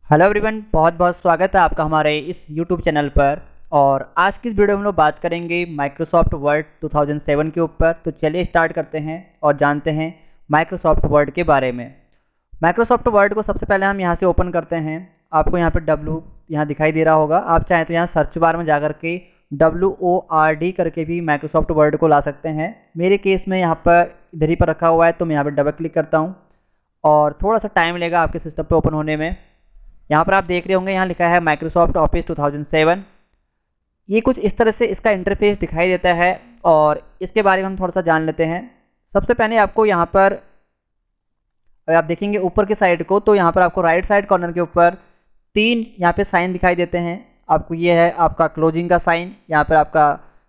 Hello everyone, बहुत बहुत स्वागत है आपका हमारे इस यूट्यूब चैनल पर। और आज की इस वीडियो में हम लोग बात करेंगे माइक्रोसॉफ्ट वर्ड 2007 के ऊपर। तो चलिए स्टार्ट करते हैं और जानते हैं माइक्रोसॉफ्ट वर्ड के बारे में। माइक्रोसॉफ्ट वर्ड को सबसे पहले हम यहाँ से ओपन करते हैं। आपको यहाँ पर W यहाँ दिखाई दे रहा होगा। आप चाहें तो यहाँ सर्च बार में जा के WORD करके भी माइक्रोसॉफ्ट वर्ड को ला सकते हैं। मेरे केस में यहाँ पर इधर ही पर रखा हुआ है, तो मैं यहाँ पर डबल क्लिक करता हूँ और थोड़ा सा टाइम लेगा आपके सिस्टम पे ओपन होने में। यहाँ पर आप देख रहे होंगे, यहाँ लिखा है माइक्रोसॉफ्ट ऑफिस 2007। ये कुछ इस तरह से इसका इंटरफेस दिखाई देता है और इसके बारे में हम थोड़ा सा जान लेते हैं। सबसे पहले आपको यहाँ पर अगर आप देखेंगे ऊपर की साइड को, तो यहाँ पर आपको राइट साइड कॉर्नर के ऊपर तीन यहाँ पे साइन दिखाई देते हैं। आपको ये है आपका क्लोजिंग का साइन, यहाँ पर आपका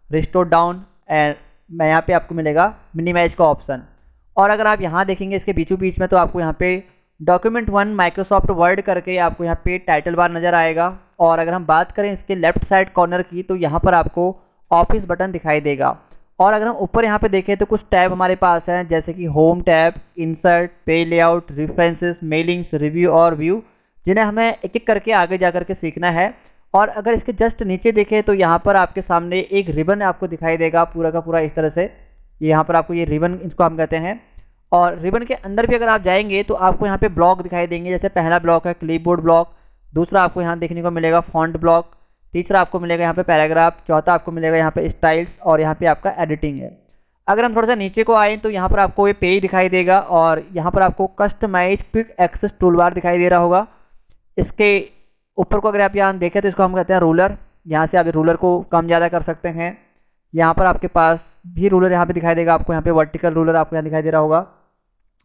रिस्टोर डाउन एंड यहाँ पे आपको मिलेगा मिनिमाइज का ऑप्शन। और अगर आप यहाँ देखेंगे इसके बीचों बीच में, तो आपको यहाँ पे डॉक्यूमेंट 1 माइक्रोसॉफ्ट वर्ड करके आपको यहाँ पे टाइटल बार नज़र आएगा। और अगर हम बात करें इसके लेफ्ट साइड कॉर्नर की, तो यहाँ पर आपको ऑफिस बटन दिखाई देगा। और अगर हम ऊपर यहाँ पे देखें तो कुछ टैब हमारे पास हैं, जैसे कि होम टैब, इंसर्ट, पे लेआउट, रेफरेंसेस, मेलिंग्स, रिव्यू और व्यू, जिन्हें हमें एक एक करके आगे जा करके सीखना है। और अगर इसके जस्ट नीचे देखें तो यहाँ पर आपके सामने एक रिबन आपको दिखाई देगा पूरा का पूरा इस तरह से। यहाँ पर आपको ये रिबन, इसको हम कहते हैं। और रिबन के अंदर भी अगर आप जाएंगे तो आपको यहाँ पे ब्लॉक दिखाई देंगे। जैसे पहला ब्लॉक है क्लिपबोर्ड ब्लॉक, दूसरा आपको यहाँ देखने को मिलेगा फॉन्ट ब्लॉक, तीसरा आपको मिलेगा यहाँ पे पैराग्राफ, चौथा आपको मिलेगा यहाँ पे स्टाइल्स और यहाँ पे आपका एडिटिंग है। अगर हम थोड़ा सा नीचे को आए तो यहाँ पर आपको ये पेज दिखाई देगा और यहाँ पर आपको customize quick access tool bar दिखाई दे रहा होगा। इसके ऊपर को अगर आप यहाँ देखें तो इसको हम कहते हैं रूलर। यहाँ से आप रूलर को कम ज़्यादा कर सकते हैं। यहाँ पर आपके पास भी रूलर यहाँ पे दिखाई देगा, आपको यहाँ पे वर्टिकल रूलर आपको यहाँ दिखाई दे रहा होगा।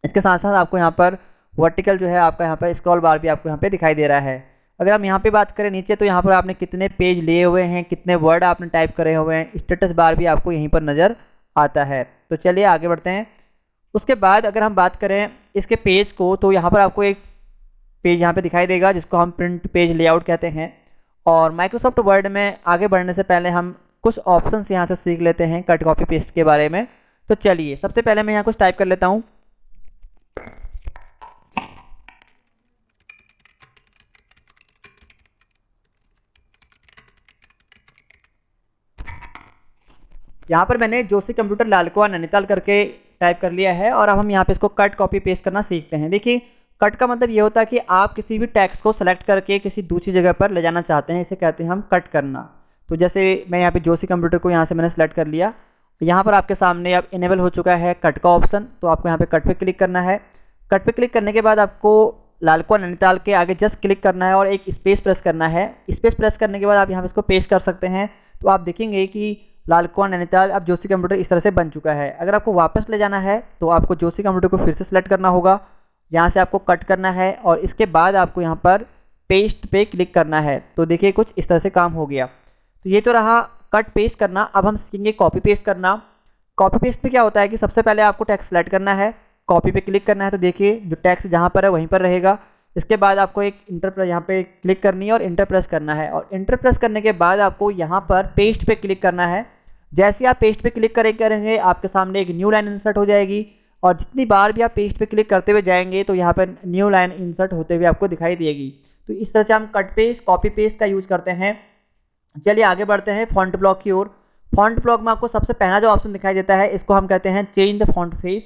इसके साथ साथ आपको यहाँ पर वर्टिकल जो है आपका यहाँ पर स्क्रॉल बार भी आपको यहाँ पे दिखाई दे रहा है। अगर हम यहाँ पे बात करें नीचे, तो यहाँ पर आपने कितने पेज लिए हुए हैं, कितने वर्ड आपने टाइप करे हुए हैं, स्टेटस बार भी आपको यहीं पर नज़र आता है। तो चलिए आगे बढ़ते हैं। उसके बाद अगर हम बात करें इसके पेज को, तो यहाँ पर आपको एक पेज यहाँ पे दिखाई देगा जिसको हम प्रिंट पेज लेआउट कहते हैं। और माइक्रोसॉफ्ट वर्ड में आगे बढ़ने से पहले हम कुछ ऑप्शंस यहाँ से सीख लेते हैं कट कॉपी पेस्ट के बारे में। तो चलिए सबसे पहले मैं यहाँ कुछ टाइप कर लेता हूँ। यहाँ पर मैंने जोशी कंप्यूटर लालकुआ नैनीताल करके टाइप कर लिया है और अब हम यहाँ पे इसको कट कॉपी पेस्ट करना सीखते हैं। देखिए, कट का मतलब ये होता है कि आप किसी भी टेक्स्ट को सेलेक्ट करके किसी दूसरी जगह पर ले जाना चाहते हैं, इसे कहते हैं हम कट करना। तो जैसे मैं यहाँ पे जोशी कंप्यूटर को यहाँ से मैंने सेलेक्ट कर लिया। यहाँ पर आपके सामने अब इनेबल हो चुका है कट का ऑप्शन, तो आपको यहाँ पे कट पे क्लिक करना है। कट पे क्लिक करने के बाद आपको लालकुआ नैनीताल के आगे जस्ट क्लिक करना है और एक स्पेस प्रेस करना है। स्पेस प्रेस करने के बाद आप यहाँ पे इसको पेस्ट कर सकते हैं। तो आप देखेंगे कि लालकुआ नैनीताल अब जोशी कंप्यूटर इस तरह से बन चुका है। अगर आपको वापस ले जाना है तो आपको जोशी कंप्यूटर को फिर से सिलेक्ट करना होगा, यहाँ से आपको कट करना है और इसके बाद आपको यहाँ पर पेस्ट पे क्लिक करना है। तो देखिए कुछ इस तरह से काम हो गया। तो ये तो रहा कट पेस्ट करना। अब हम सीखेंगे कॉपी पेस्ट करना। कॉपी पेस्ट में क्या होता है कि सबसे पहले आपको टेक्स्ट सेलेक्ट करना है, कॉपी पे क्लिक करना है। तो देखिए जो टेक्स्ट जहाँ पर है वहीं पर रहेगा। इसके बाद आपको एक इंटर यहाँ पे क्लिक करनी है और इंटर प्रेस करना है। और इंटर प्रेस करने के बाद आपको यहाँ पर पेस्ट पे क्लिक करना है। जैसे आप पेस्ट पे क्लिक करेंगे आपके सामने एक न्यू लाइन इंसर्ट हो जाएगी और जितनी बार भी आप पेस्ट पे क्लिक करते हुए जाएंगे तो यहाँ पर न्यू लाइन इंसर्ट होते हुए आपको दिखाई देगी। तो इस तरह से हम कट पेस्ट कॉपी पेस्ट का यूज करते हैं। चलिए आगे बढ़ते हैं फॉन्ट ब्लॉक की ओर। फॉन्ट ब्लॉक में आपको सबसे पहला जो ऑप्शन दिखाई देता है, इसको हम कहते हैं चेंज द फॉन्ट फेस।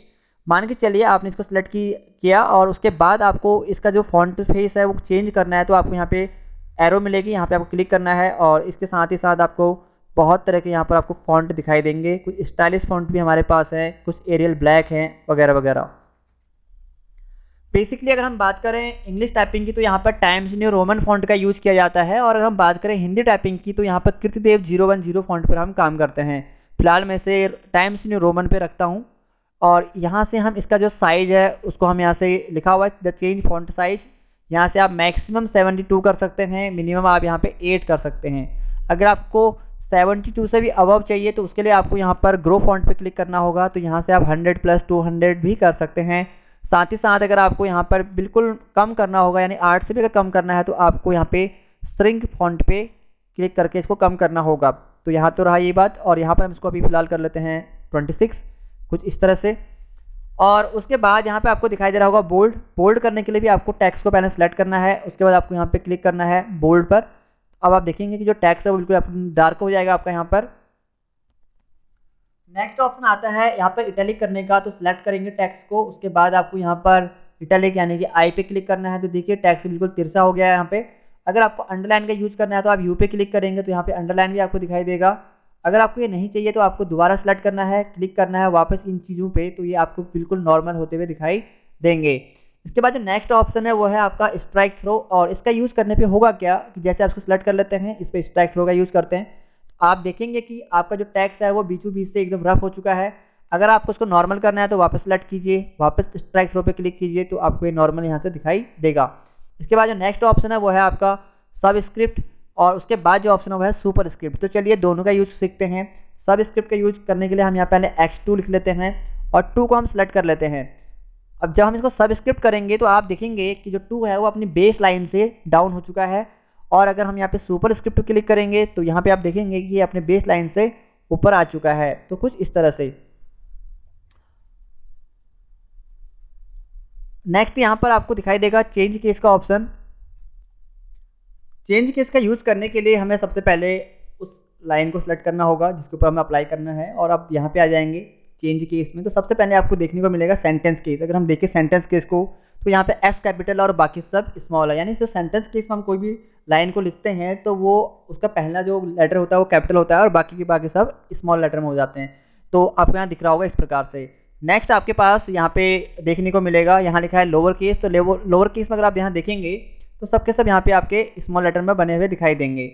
मान के चलिए आपने इसको सिलेक्ट किया और उसके बाद आपको इसका जो फॉन्ट फेस है वो चेंज करना है। तो आपको यहाँ पे एरो मिलेगी, यहाँ पे आपको क्लिक करना है और इसके साथ ही साथ आपको बहुत तरह के यहाँ पर आपको फॉन्ट दिखाई देंगे। कुछ स्टाइलिश फॉन्ट भी हमारे पास है, कुछ एरियल ब्लैक हैं वगैरह वगैरह। बेसिकली अगर हम बात करें इंग्लिश टाइपिंग की, तो यहाँ पर टाइम्स न्यू रोमन फॉन्ट का यूज किया जाता है। और अगर हम बात करें हिंदी टाइपिंग की, तो यहाँ पर कीर्तिदेव 010 फॉन्ट पर हम काम करते हैं। फिलहाल मैं इसे टाइम्स न्यू रोमन पे रखता हूँ। और यहाँ से हम इसका जो साइज़ है उसको हम यहाँ से लिखा हुआ है द चेंज फॉन्ट साइज। यहाँ से आप मैक्सिमम 72 कर सकते हैं, मिनिमम आप यहाँ पे 8 कर सकते हैं। अगर आपको 72 से भी अबव चाहिए तो उसके लिए आपको यहाँ पर ग्रो फॉन्ट पे क्लिक करना होगा। तो यहाँ से आप 100 + 200 भी कर सकते हैं। साथ ही साथ अगर आपको यहाँ पर बिल्कुल कम करना होगा, यानी 8 से भी अगर कम करना है, तो आपको यहाँ पे श्रिंक फॉन्ट पे क्लिक करके इसको कम करना होगा। तो यहाँ तो रहा ये बात। और यहाँ पर हम इसको अभी फिलहाल कर लेते हैं 26, कुछ इस तरह से। और उसके बाद यहाँ पे आपको दिखाई दे रहा होगा बोल्ड। बोल्ड करने के लिए भी आपको टेक्स्ट को पहले सेलेक्ट करना है, उसके बाद आपको यहाँ पे क्लिक करना है बोल्ड पर। अब आप देखेंगे कि जो टेक्स्ट है वो बिल्कुल डार्क हो जाएगा आपका यहाँ पर। नेक्स्ट ऑप्शन आता है यहाँ पर इटैलिक करने का, तो सिलेक्ट करेंगे टेक्स्ट को, उसके बाद आपको यहाँ पर इटैलिक यानी कि आई पे क्लिक करना है। तो देखिए टेक्स्ट बिल्कुल तिरछा हो गया है यहाँ पे। अगर आपको अंडरलाइन का यूज करना है तो आप यू पे क्लिक करेंगे तो यहाँ पे अंडरलाइन भी आपको दिखाई देगा। अगर आपको ये नहीं चाहिए तो आपको दोबारा सेलेक्ट करना है, क्लिक करना है वापस इन चीज़ों पे, तो ये आपको बिल्कुल नॉर्मल होते हुए दिखाई देंगे। इसके बाद जो नेक्स्ट ऑप्शन है वो है आपका स्ट्राइक थ्रो। और इसका यूज़ करने पे होगा क्या कि जैसे आप इसको सेलेक्ट कर लेते हैं, इस पर स्ट्राइक थ्रो का यूज़ करते हैं, आप देखेंगे कि आपका जो टेक्स्ट है वो बीचों बीच से एकदम रफ हो चुका है। अगर आपको उसको नॉर्मल करना है तो वापस सेलेक्ट कीजिए, वापस स्ट्राइक थ्रो पे क्लिक कीजिए, तो आपको ये नॉर्मल यहाँ से दिखाई देगा। इसके बाद जो नेक्स्ट ऑप्शन है वो है आपका सब स्क्रिप्ट, और उसके बाद जो ऑप्शन है वो है सुपर स्क्रिप्ट। तो चलिए दोनों का यूज सीखते हैं। सब स्क्रिप्ट का यूज करने के लिए हम यहाँ पहले X2 लिख लेते हैं और 2 को हम सेलेक्ट कर लेते हैं। अब जब हम इसको सब स्क्रिप्ट करेंगे तो आप देखेंगे कि जो 2 है वो अपनी बेस लाइन से डाउन हो चुका है, और अगर हम यहाँ पे सुपर स्क्रिप्ट क्लिक करेंगे तो यहाँ पे आप देखेंगे कि ये अपने बेस लाइन से ऊपर आ चुका है। तो कुछ इस तरह से। नेक्स्ट यहाँ पर आपको दिखाई देगा चेंज केस का ऑप्शन। चेंज केस का यूज करने के लिए हमें सबसे पहले उस लाइन को सिलेक्ट करना होगा जिसके ऊपर हमें अप्लाई करना है, और अब यहाँ पे आ जाएंगे चेंज केस में। तो सबसे पहले आपको देखने को मिलेगा सेंटेंस केस। अगर हम देखें सेंटेंस केस को तो यहाँ पे एस कैपिटल और बाकी सब स्मॉल है, यानी जो सेंटेंस केस में हम कोई भी लाइन को लिखते हैं तो वो उसका पहला जो लेटर होता है वो कैपिटल होता है और बाकी के बाकी सब स्मॉल लेटर में हो जाते हैं। तो आपको यहाँ दिख रहा होगा इस प्रकार से। नेक्स्ट आपके पास यहाँ पे देखने को मिलेगा, यहाँ लिखा है लोअर केस। तो लोअर केस में अगर आप यहाँ देखेंगे तो सबके सब यहाँ पे आपके स्मॉल लेटर में बने हुए दिखाई देंगे।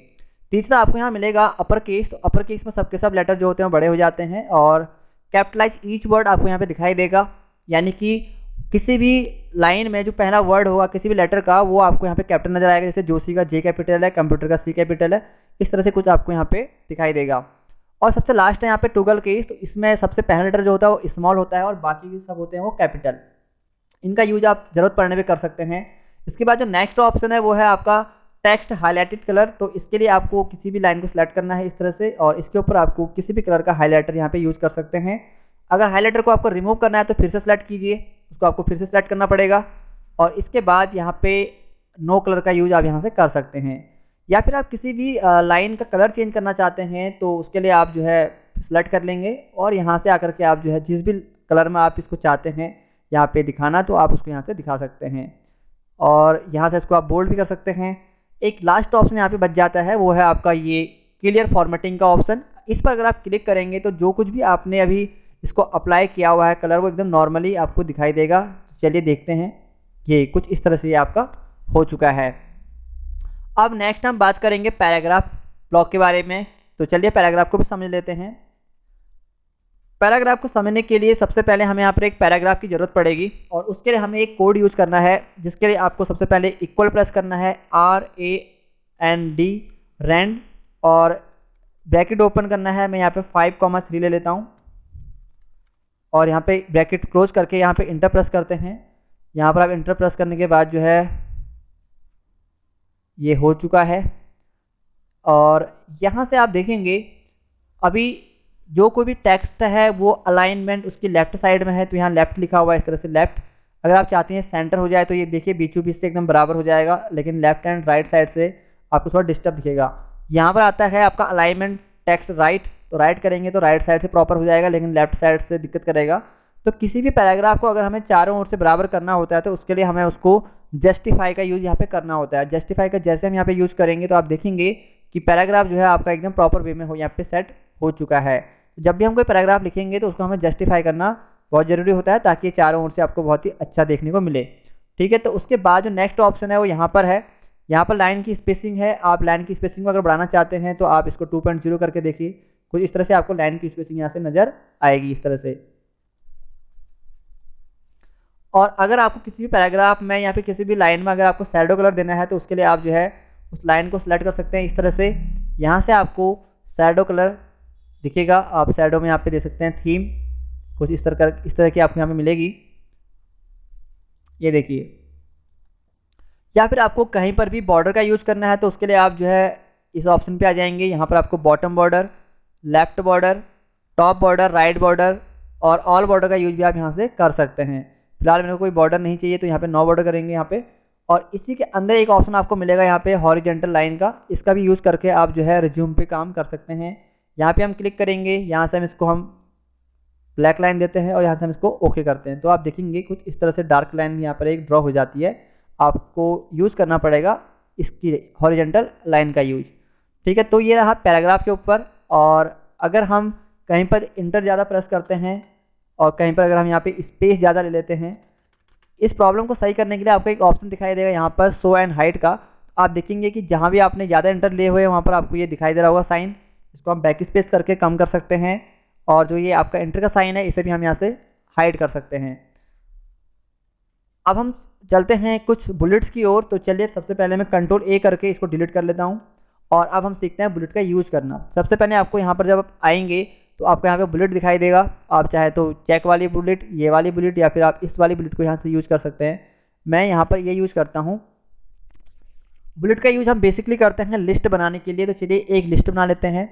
तीसरा आपको यहाँ मिलेगा अपर केस। तो अपर केस में सबके सब लेटर जो होते हैं बड़े हो जाते हैं, और कैपिटलाइज ईच वर्ड आपको यहाँ पे दिखाई देगा, यानी कि किसी भी लाइन में जो पहला वर्ड होगा किसी भी लेटर का वो आपको यहाँ पे कैपिटल नजर आएगा। जैसे जोशी का जे कैपिटल है, कंप्यूटर का सी कैपिटल है, इस तरह से कुछ आपको यहाँ पे दिखाई देगा। और सबसे लास्ट है यहाँ पे टॉगल केस। तो इसमें सबसे पहला लेटर जो होता है वो स्मॉल होता है और बाकी सब होते हैं वो कैपिटल। इनका यूज आप जरूरत पड़ने पे कर सकते हैं। इसके बाद जो नेक्स्ट ऑप्शन है वो है आपका टेक्स्ट हाईलाइटेड कलर। तो इसके लिए आपको किसी भी लाइन को सिलेक्ट करना है इस तरह से, और इसके ऊपर आपको किसी भी कलर का हाईलाइटर यहाँ पे यूज कर सकते हैं। अगर हाईलाइटर को आपको रिमूव करना है तो फिर से सिलेक्ट कीजिए, उसको आपको फिर से सिलेक्ट करना पड़ेगा, और इसके बाद यहाँ पे नो कलर का यूज आप यहाँ से कर सकते हैं। या फिर आप किसी भी लाइन का कलर चेंज करना चाहते हैं तो उसके लिए आप जो है सिलेक्ट कर लेंगे, और यहाँ से आकर के आप जो है जिस भी कलर में आप इसको चाहते हैं यहाँ पे दिखाना तो आप उसको यहाँ से दिखा सकते हैं, और यहाँ से इसको आप बोल्ड भी कर सकते हैं। एक लास्ट ऑप्शन यहाँ पे बच जाता है, वो है आपका ये क्लियर फॉर्मेटिंग का ऑप्शन। इस पर अगर आप क्लिक करेंगे तो जो कुछ भी आपने अभी इसको अप्लाई किया हुआ है कलर वो एकदम नॉर्मली आपको दिखाई देगा। चलिए देखते हैं, ये कुछ इस तरह से ये आपका हो चुका है। अब नेक्स्ट हम बात करेंगे पैराग्राफ ब्लॉक के बारे में। तो चलिए पैराग्राफ को भी समझ लेते हैं। पैराग्राफ को समझने के लिए सबसे पहले हमें यहाँ पर एक पैराग्राफ की जरूरत पड़ेगी, और उसके लिए हमें एक कोड यूज करना है, जिसके लिए आपको सबसे पहले इक्वल प्रेस करना है, RAND रैंड, और ब्रैकेट ओपन करना है। मैं यहाँ पे 5,3 ले लेता हूँ, और यहाँ पे ब्रैकेट क्लोज करके यहाँ पे इंटर प्रेस करते हैं। यहाँ पर आप इंटर प्रेस करने के बाद जो है ये हो चुका है, और यहाँ से आप देखेंगे अभी जो कोई भी टेक्स्ट है वो अलाइनमेंट उसकी लेफ्ट साइड में है, तो यहाँ लेफ्ट लिखा हुआ है इस तरह से लेफ्ट। अगर आप चाहते हैं सेंटर हो जाए तो ये देखिए बीचों बीच से एकदम बराबर हो जाएगा, लेकिन लेफ्ट एंड राइट साइड से आपको थोड़ा डिस्टर्ब दिखेगा। यहाँ पर आता है आपका अलाइनमेंट टेक्स्ट राइट, तो राइट करेंगे तो राइट साइड से प्रॉपर हो जाएगा, लेकिन लेफ्ट साइड से दिक्कत करेगा। तो किसी भी पैराग्राफ को अगर हमें चारों ओर से बराबर करना होता है तो उसके लिए हमें उसको जस्टिफाई का यूज यहाँ पे करना होता है। जस्टिफाई का जैसे हम यहाँ पे यूज करेंगे तो आप देखेंगे कि पैराग्राफ जो है आपका एकदम प्रॉपर वे में हो यहाँ पे सेट हो चुका है। जब भी हम कोई पैराग्राफ लिखेंगे तो उसको हमें जस्टिफाई करना बहुत ज़रूरी होता है, ताकि चारों ओर से आपको बहुत ही अच्छा देखने को मिले। ठीक है, तो उसके बाद जो नेक्स्ट ऑप्शन है वो यहाँ पर है। यहाँ पर लाइन की स्पेसिंग है। आप लाइन की स्पेसिंग को अगर बढ़ाना चाहते हैं तो आप इसको 2.0 करके देखिए, कुछ इस तरह से आपको लाइन की स्पेसिंग यहाँ से नज़र आएगी इस तरह से। और अगर आपको किसी भी पैराग्राफ में या फिर किसी भी लाइन में अगर आपको शैडो कलर देना है तो उसके लिए आप जो है उस लाइन को सिलेक्ट कर सकते हैं इस तरह से। यहाँ से आपको शैडो कलर दिखेगा, आप शैडो में यहाँ पे दे सकते हैं थीम, कुछ इस तरह की आपको यहाँ पे मिलेगी, ये देखिए। या फिर आपको कहीं पर भी बॉर्डर का यूज करना है तो उसके लिए आप जो है इस ऑप्शन पे आ जाएंगे। यहाँ पर आपको bottom border, left border, top border, right border और ऑल बॉर्डर का यूज भी आप यहाँ से कर सकते हैं। फिलहाल मेरे को कोई बॉर्डर नहीं चाहिए तो यहाँ पे नो बॉर्डर करेंगे यहाँ पे। और इसी के अंदर एक ऑप्शन आपको मिलेगा यहाँ पे हॉरिजेंटल लाइन का, इसका भी यूज़ करके आप जो है रिज्यूम पे काम कर सकते हैं। यहाँ पे हम क्लिक करेंगे, यहाँ से हम इसको हम ब्लैक लाइन देते हैं और यहाँ से हम इसको ओके करते हैं। तो आप देखेंगे कुछ इस तरह से डार्क लाइन यहाँ पर एक ड्रॉ हो जाती है। आपको यूज़ करना पड़ेगा इसकी हॉरिजेंटल लाइन का यूज। ठीक है, तो ये रहा पैराग्राफ के ऊपर। और अगर हम कहीं पर इंटर ज़्यादा प्रेस करते हैं और कहीं पर अगर हम यहाँ पे स्पेस ज़्यादा ले लेते हैं, इस प्रॉब्लम को सही करने के लिए आपको एक ऑप्शन दिखाई देगा यहाँ पर शो एंड हाइड का। आप देखेंगे कि जहाँ भी आपने ज़्यादा इंटर लिए हुए हैं वहाँ पर आपको ये दिखाई दे रहा होगा साइन, इसको हम बैक स्पेस करके कम कर सकते हैं। और जो ये आपका इंटर का साइन है इसे भी हम यहाँ से हाइड कर सकते हैं। अब हम चलते हैं कुछ बुलेट्स की ओर। तो चलिए सबसे पहले मैं कंट्रोल ए करके इसको डिलीट कर लेता हूँ और अब हम सीखते हैं बुलेट का यूज़ करना। सबसे पहले आपको यहाँ पर जब आप आएंगे तो आपको यहाँ पे बुलेट दिखाई देगा। आप चाहे तो चेक वाली बुलेट, ये वाली बुलेट, या फिर आप इस वाली बुलेट को यहाँ से यूज़ कर सकते हैं। मैं यहाँ पर ये यूज़ करता हूँ। बुलेट का यूज़ हम बेसिकली करते हैं लिस्ट बनाने के लिए। तो चलिए एक लिस्ट बना लेते हैं।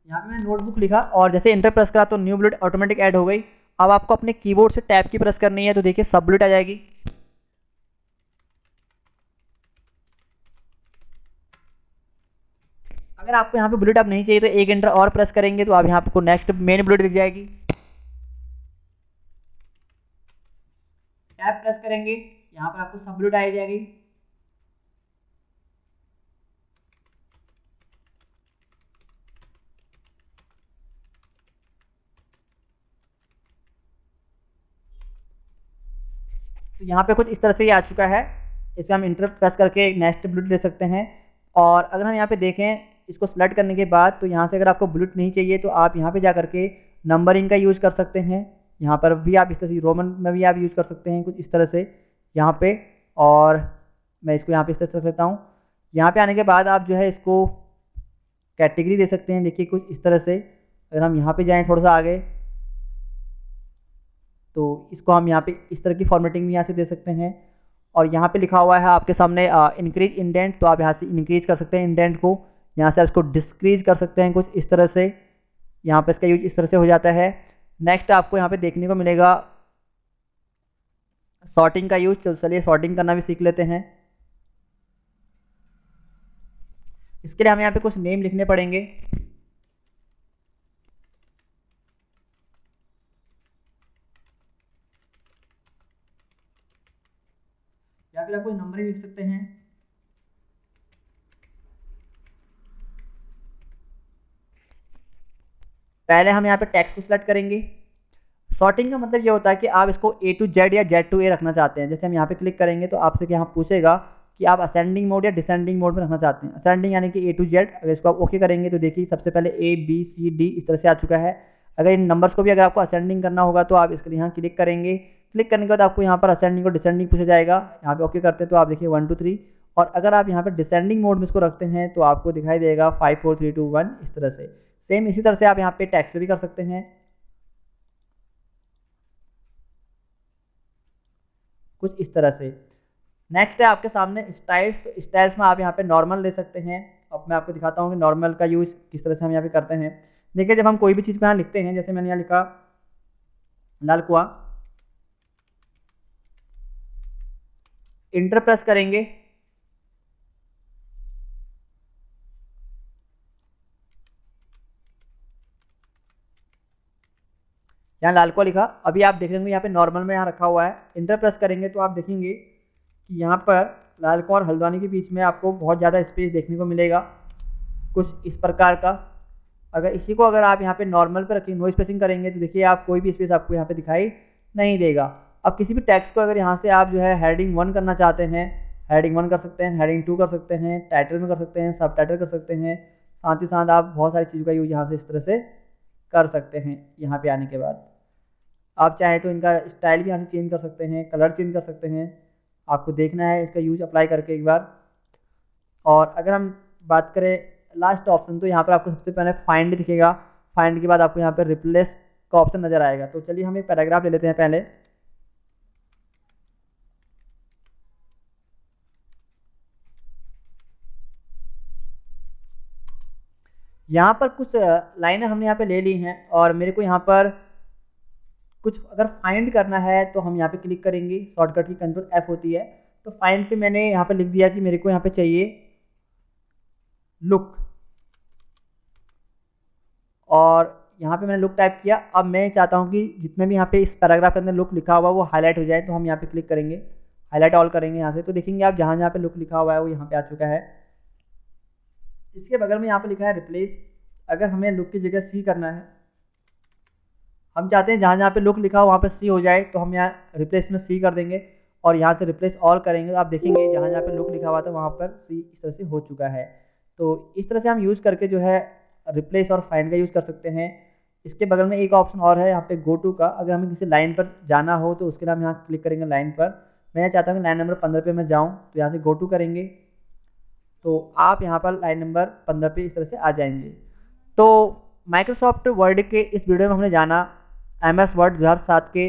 यहाँ पे मैंने नोटबुक लिखा और जैसे इंटर प्रेस करा तो न्यू बुलेट ऑटोमेटिक ऐड हो गई। अब आपको अपने कीबोर्ड से टैब की प्रेस करनी है तो देखिए सब बुलेट आ जाएगी। अगर आपको यहाँ पे बुलेट अब नहीं चाहिए तो एक इंटर और प्रेस करेंगे तो आप यहाँ आपको नेक्स्ट मेन बुलेट दिख जाएगी। टैब प्रेस करेंगे, यहाँ पर आपको सब बुलेट आ जाएगी। तो यहाँ पे कुछ इस तरह से ये आ चुका है। इसे हम इंटर प्रेस करके नेक्स्ट बुलेट ले सकते हैं। और अगर हम यहाँ पे देखें इसको सेलेक्ट करने के बाद, तो यहाँ से अगर आपको बुलेट नहीं चाहिए तो आप यहाँ पे जा करके नंबरिंग का यूज़ कर सकते हैं। यहाँ पर भी आप इस तरह से रोमन में भी आप यूज़ कर सकते हैं कुछ इस तरह से यहाँ पे। और मैं इसको यहाँ पे इस तरह से रख लेता हूँ। यहाँ पे आने के बाद आप जो है इसको कैटेगरी दे सकते हैं। देखिए कुछ इस तरह से अगर हम यहाँ पे जाएँ थोड़ा सा आगे तो इसको हम यहाँ पे इस तरह की फॉर्मेटिंग भी यहाँ से दे सकते हैं। और यहाँ पे लिखा हुआ है आपके सामने इंक्रीज इंडेंट, तो आप यहाँ से इंक्रीज कर सकते हैं इंडेंट को। यहाँ से आप इसको डिस्क्रीज कर सकते हैं कुछ इस तरह से। यहाँ पे इसका यूज इस तरह से हो जाता है। नेक्स्ट आपको यहाँ पे देखने को मिलेगा सॉर्टिंग का यूज। तो चलिए सॉर्टिंग करना भी सीख लेते हैं। इसके लिए हमें यहाँ पे कुछ नेम लिखने पड़ेंगे। या फिर आप कोई नंबर ही लिख सकते हैं। पहले हम यहाँ पे टेक्स्ट को सिलेक्ट करेंगे। सॉर्टिंग का मतलब ये होता है कि आप इसको A to Z या Z to A रखना चाहते हैं। जैसे हम यहाँ पे क्लिक करेंगे तो आपसे यहाँ पूछेगा कि आप असेंडिंग मोड या डिसेंडिंग मोड में रखना चाहते हैं। असेंडिंग यानी कि A to Z। अगर इसको आप ओके करेंगे तो देखिए सबसे पहले A B C D इस तरह से आ चुका है। अगर इन नंबर्स को भी अगर आपको असेंडिंग करना होगा तो आप इसके लिए यहाँ क्लिक करेंगे। क्लिक करने के बाद आपको यहाँ पर असेंडिंग और डिसेंडिंग पूछा जाएगा। यहाँ पे ओके करते हैं तो आप देखिए 1 2 3। और अगर आप यहाँ पर डिसेंडिंग मोड में इसको रखते हैं तो आपको दिखाई देगा 5 4 3 2 1 इस तरह से। सेम इसी तरह से आप यहाँ पे टेक्स्ट पे भी कर सकते हैं कुछ इस तरह से। नेक्स्ट है आपके सामने स्टाइल्स। स्टाइल्स में आप यहाँ पे नॉर्मल ले सकते हैं। अब मैं आपको दिखाता हूँ कि नॉर्मल का यूज किस तरह से हम यहाँ पे करते हैं। देखिए जब हम कोई भी चीज़ को यहाँ लिखते हैं, जैसे मैंने यहाँ लिखा लाल कुआं, इंटर प्रेस करेंगे यहाँ लाल कुआं लिखा। अभी आप देख लेंगे यहाँ पे नॉर्मल में यहाँ रखा हुआ है। इंटर प्रेस करेंगे तो आप देखेंगे कि यहाँ पर लाल कुआं और हल्द्वानी के बीच में आपको बहुत ज़्यादा स्पेस देखने को मिलेगा कुछ इस प्रकार का। अगर इसी को अगर आप यहाँ पे नॉर्मल पे रखें, नो स्पेसिंग करेंगे तो देखिए आप कोई भी स्पेस आपको यहाँ पे दिखाई नहीं देगा। अब किसी भी टेक्स्ट को अगर यहाँ से आप जो है हेडिंग 1 करना चाहते हैं, हेडिंग 1 कर सकते हैं, हेडिंग 2 कर सकते हैं, टाइटल में कर सकते हैं, सब टाइटल कर सकते हैं। साथ ही साथ आप बहुत सारी चीज़ों का यूज यहाँ से इस तरह से कर सकते हैं। यहाँ पे आने के बाद आप चाहे तो इनका स्टाइल भी यहाँ से चेंज कर सकते हैं, कलर चेंज कर सकते हैं। आपको देखना है इसका यूज अप्लाई करके एक बार। और अगर हम बात करें लास्ट ऑप्शन, तो यहाँ पर आपको सबसे पहले फाइंड दिखेगा। फाइंड के बाद आपको यहाँ पर रिप्लेस का ऑप्शन नजर आएगा। तो चलिए हम एक पैराग्राफ ले लेते हैं पहले। यहाँ पर कुछ लाइनें हमने यहाँ पे ले ली हैं और मेरे को यहाँ पर कुछ अगर फाइंड करना है तो हम यहाँ पे क्लिक करेंगे, शॉर्टकट की कंट्रोल F होती है। तो फाइंड पे मैंने यहाँ पे लिख दिया कि मेरे को यहाँ पे चाहिए लुक, और यहाँ पे मैंने लुक टाइप किया। अब मैं चाहता हूँ कि जितने भी यहाँ पे इस पैराग्राफ के अंदर लुक लिखा हुआ है वो हाईलाइट हो जाए, तो हम यहाँ पे क्लिक करेंगे, हाईलाइट ऑल करेंगे यहाँ से, तो देखेंगे आप जहाँ जहाँ पे लुक लिखा हुआ है वो यहाँ पे आ चुका है। इसके बगल में यहाँ पे लिखा है रिप्लेस। अगर हमें लुक की जगह सी करना है, हम चाहते हैं जहाँ जहाँ पे लुक लिखा हो वहाँ पे सी हो जाए, तो हम यहाँ रिप्लेस में सी कर देंगे और यहाँ से रिप्लेस ऑल करेंगे, तो आप देखेंगे जहाँ जहाँ पे लुक लिखा हुआ था वहाँ पर सी इस तरह से हो चुका है। तो इस तरह से हम यूज़ करके जो है रिप्लेस और फाइंड का यूज़ कर सकते हैं। इसके बगल में एक ऑप्शन और है यहाँ पे गो टू का। अगर हमें किसी लाइन पर जाना हो तो उसके लिए हम यहाँ क्लिक करेंगे लाइन पर। मैं चाहता हूँ कि लाइन नंबर 15 पे मैं जाऊँ, तो यहाँ से गो टू करेंगे तो आप यहाँ पर लाइन नंबर 15 पे इस तरह से आ जाएंगे। तो माइक्रोसॉफ्ट वर्ड के इस वीडियो में हमने जाना MS वर्ड 2007 के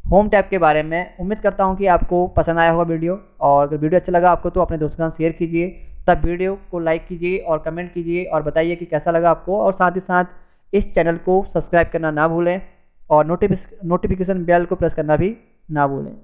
होम टैब के बारे में। उम्मीद करता हूँ कि आपको पसंद आया होगा वीडियो, और अगर वीडियो अच्छा लगा आपको तो अपने दोस्तों के साथ शेयर कीजिए, तब वीडियो को लाइक कीजिए और कमेंट कीजिए और बताइए कि कैसा लगा आपको, और साथ ही साथ इस चैनल को सब्सक्राइब करना ना भूलें और नोटिफिकेशन बेल को प्रेस करना भी ना भूलें।